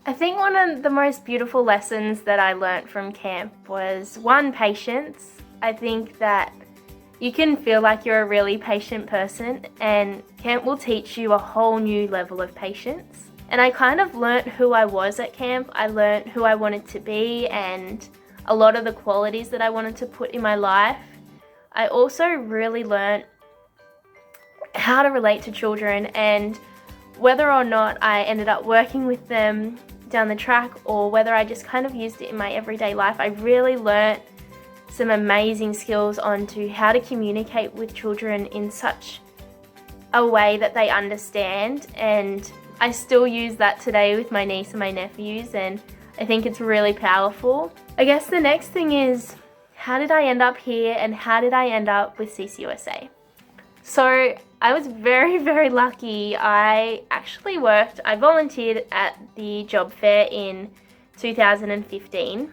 I think one of the most beautiful lessons that I learnt from camp was, one, patience. I think that you can feel like you're a really patient person, and camp will teach you a whole new level of patience. And I kind of learnt who I was at camp. I learnt who I wanted to be and a lot of the qualities that I wanted to put in my life. I also really learnt how to relate to children, and whether or not I ended up working with them down the track or whether I just kind of used it in my everyday life, I really learnt some amazing skills onto how to communicate with children in such a way that they understand, and I still use that today with my niece and my nephews, and I think it's really powerful. I guess the next thing is, how did I end up here and how did I end up with CCUSA? So I was very, very lucky. I volunteered at the job fair in 2015.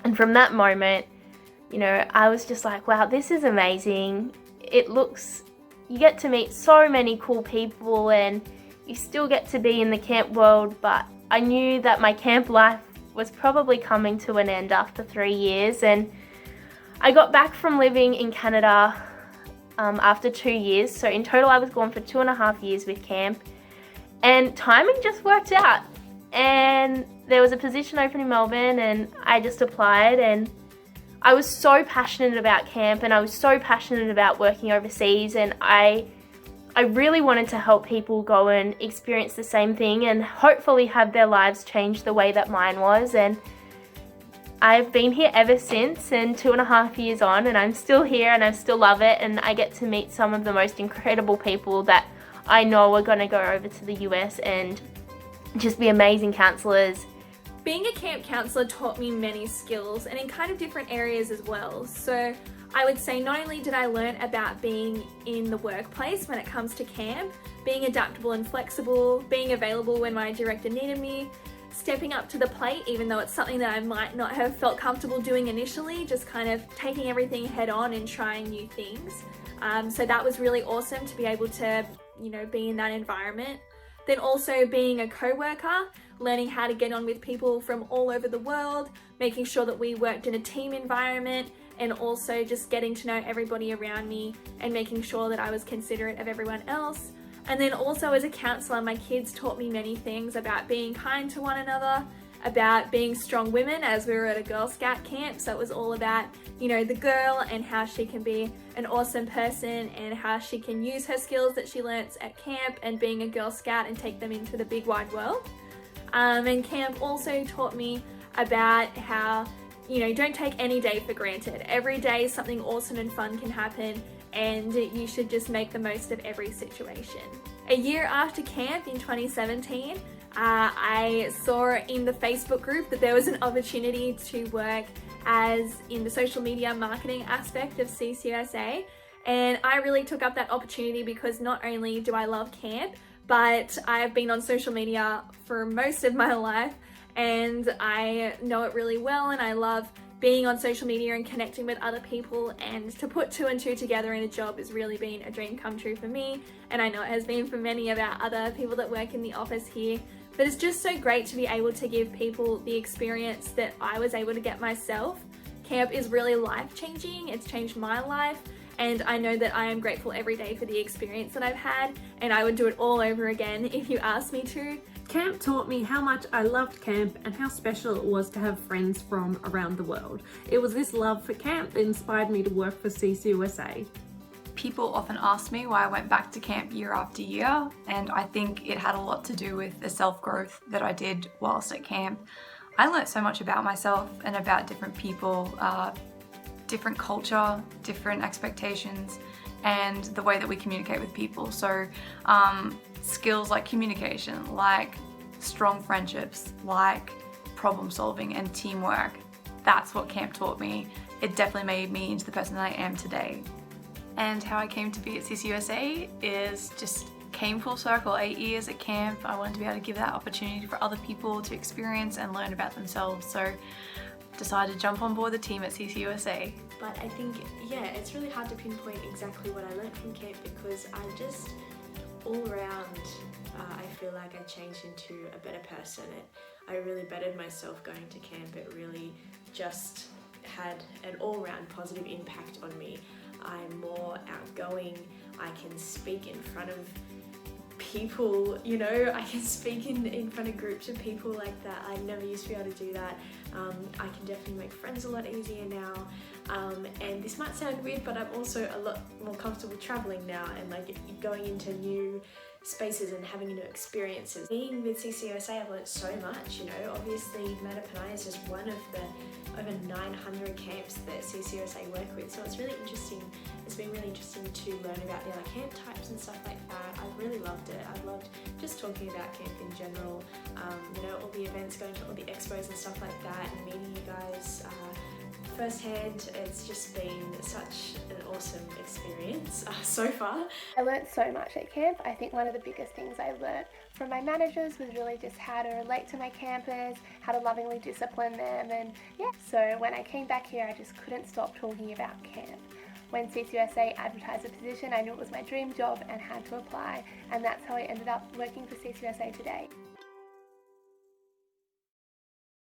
And from that moment, I was just like, wow, this is amazing. You get to meet so many cool people and you still get to be in the camp world, but I knew that my camp life was probably coming to an end after 3 years, and I got back from living in Canada after 2 years. So in total I was gone for 2.5 years with camp, and timing just worked out, and there was a position open in Melbourne and I just applied, and I was so passionate about camp and I was so passionate about working overseas, and I really wanted to help people go and experience the same thing and hopefully have their lives change the way that mine was. And I've been here ever since, and 2.5 years on, and I'm still here and I still love it, and I get to meet some of the most incredible people that I know are going to go over to the US and just be amazing counsellors. Being a camp counsellor taught me many skills, and in kind of different areas as well. So I would say not only did I learn about being in the workplace when it comes to camp, being adaptable and flexible, being available when my director needed me, stepping up to the plate even though it's something that I might not have felt comfortable doing initially, just kind of taking everything head on and trying new things. So that was really awesome to be able to, be in that environment. Then also being a co-worker, learning how to get on with people from all over the world, making sure that we worked in a team environment, and also just getting to know everybody around me and making sure that I was considerate of everyone else. And then also as a counsellor, my kids taught me many things about being kind to one another, about being strong women, as we were at a Girl Scout camp. So it was all about, the girl and how she can be an awesome person and how she can use her skills that she learns at camp and being a Girl Scout and take them into the big wide world. And camp also taught me about how, don't take any day for granted. Every day something awesome and fun can happen, and you should just make the most of every situation. A year after camp in 2017, I saw in the Facebook group that there was an opportunity to work as in the social media marketing aspect of CCUSA, and I really took up that opportunity because not only do I love camp, but I've been on social media for most of my life and I know it really well, and I love being on social media and connecting with other people, and to put 2 and 2 together in a job has really been a dream come true for me, and I know it has been for many of our other people that work in the office here. But it's just so great to be able to give people the experience that I was able to get myself. Camp is really life-changing. It's changed my life, and I know that I am grateful every day for the experience that I've had, and I would do it all over again if you asked me to. Camp taught me how much I loved camp and how special it was to have friends from around the world. It was this love for camp that inspired me to work for CCUSA. People often ask me why I went back to camp year after year, and I think it had a lot to do with the self-growth that I did whilst at camp. I learnt so much about myself and about different people, different culture, different expectations, and the way that we communicate with people. So skills like communication, like strong friendships, like problem solving and teamwork. That's what camp taught me. It definitely made me into the person that I am today. And how I came to be at CCUSA is just came full circle. 8 years at camp, I wanted to be able to give that opportunity for other people to experience and learn about themselves. So decided to jump on board the team at CCUSA. But I think, it's really hard to pinpoint exactly what I learned from camp, because I just, all around, I feel like I changed into a better person. I really bettered myself going to camp. It really just had an all-round positive impact on me. I'm more outgoing, I can speak in front of people, you know, I can speak in front of groups of people like that. I never used to be able to do that. I can definitely make friends a lot easier now. And this might sound weird, but I'm also a lot more comfortable traveling now and like going into new spaces and having new experiences. Being with CCUSA, I've learned so much, you know. Obviously Manapanai is just one of the over 900 camps that CCUSA work with, so it's really interesting. It's been really interesting to learn about the other camp types and stuff like that. I really loved it. I loved just talking about camp in general, you know, all the events, going to all the expos and stuff like that, and meeting you guys firsthand. It's just been such an awesome experience so far. I learnt so much at camp. I think one of the biggest things I learnt from my managers was really just how to relate to my campers, how to lovingly discipline them, and yeah. So when I came back here, I just couldn't stop talking about camp. When CCUSA advertised the position, I knew it was my dream job and had to apply, and that's how I ended up working for CCUSA today.